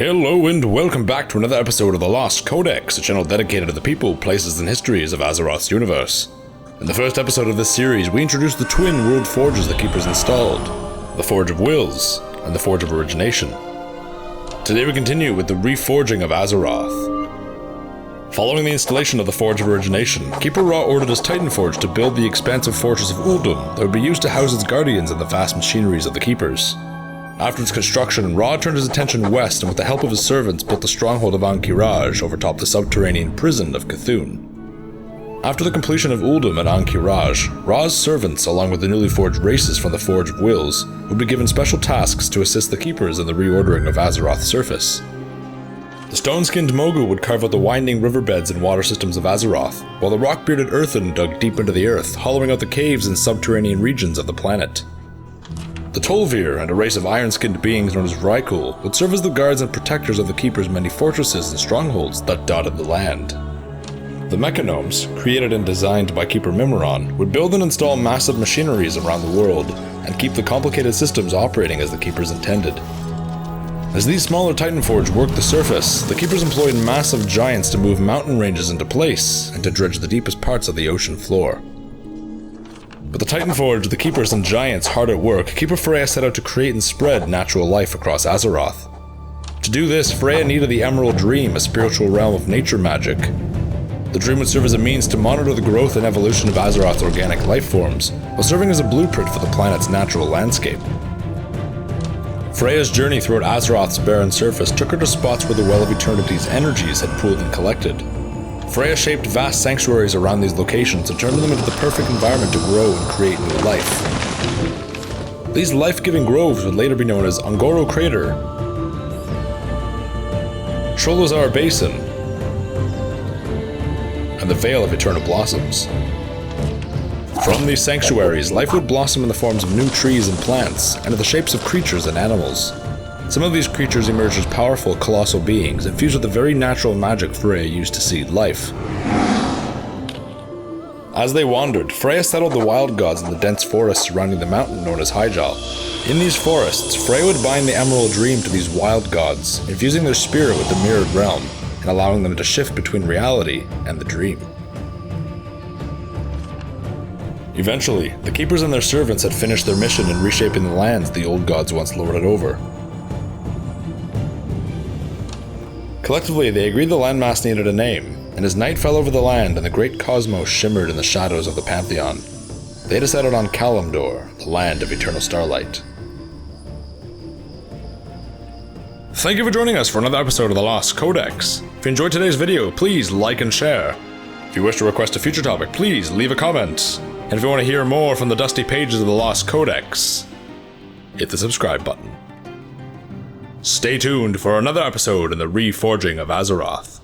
Hello and welcome back to another episode of The Lost Codex, a channel dedicated to the people, places, and histories of Azeroth's universe. In the first episode of this series, we introduced the twin world forges the Keepers installed, the Forge of Wills, and the Forge of Origination. Today we continue with the Reforging of Azeroth. Following the installation of the Forge of Origination, Keeper Ra ordered his Titan Forge to build the expansive fortress of Uldum that would be used to house its guardians and the vast machineries of the Keepers. After its construction, Ra turned his attention west and with the help of his servants built the stronghold of Ankh-Kiraj overtop the subterranean prison of Cthulhu. After the completion of Uldum and Ankh-Kiraj, Ra's servants, along with the newly forged races from the Forge of Wills, would be given special tasks to assist the Keepers in the reordering of Azeroth's surface. The stone-skinned Mogu would carve out the winding riverbeds and water systems of Azeroth, while the rock-bearded Earthen dug deep into the earth, hollowing out the caves and subterranean regions of the planet. The Tol'Vir and a race of iron-skinned beings known as Vrykul would serve as the guards and protectors of the Keeper's many fortresses and strongholds that dotted the land. The Mechanomes, created and designed by Keeper Mimiron, would build and install massive machineries around the world and keep the complicated systems operating as the Keepers intended. As these smaller Titan Forges worked the surface, the Keepers employed massive giants to move mountain ranges into place and to dredge the deepest parts of the ocean floor. With the Titan Forge, the Keepers and Giants hard at work, Keeper Freya set out to create and spread natural life across Azeroth. To do this, Freya needed the Emerald Dream, a spiritual realm of nature magic. The Dream would serve as a means to monitor the growth and evolution of Azeroth's organic life forms, while serving as a blueprint for the planet's natural landscape. Freya's journey throughout Azeroth's barren surface took her to spots where the Well of Eternity's energies had pooled and collected. Freya shaped vast sanctuaries around these locations and turned them into the perfect environment to grow and create new life. These life-giving groves would later be known as Ungoro Crater, Sholazar Basin, and the Vale of Eternal Blossoms. From these sanctuaries, life would blossom in the forms of new trees and plants, and in the shapes of creatures and animals. Some of these creatures emerged as powerful, colossal beings, infused with the very natural magic Freya used to seed life. As they wandered, Freya settled the wild gods in the dense forest surrounding the mountain known as Hyjal. In these forests, Freya would bind the Emerald Dream to these wild gods, infusing their spirit with the mirrored realm, and allowing them to shift between reality and the dream. Eventually, the Keepers and their servants had finished their mission in reshaping the lands the old gods once lorded over. Collectively, they agreed the landmass needed a name, and as night fell over the land and the great cosmos shimmered in the shadows of the Pantheon, they decided on Kalimdor, the land of eternal starlight. Thank you for joining us for another episode of The Lost Codex. If you enjoyed today's video, please like and share. If you wish to request a future topic, please leave a comment. And if you want to hear more from the dusty pages of The Lost Codex, hit the subscribe button. Stay tuned for another episode in the Reforging of Azeroth.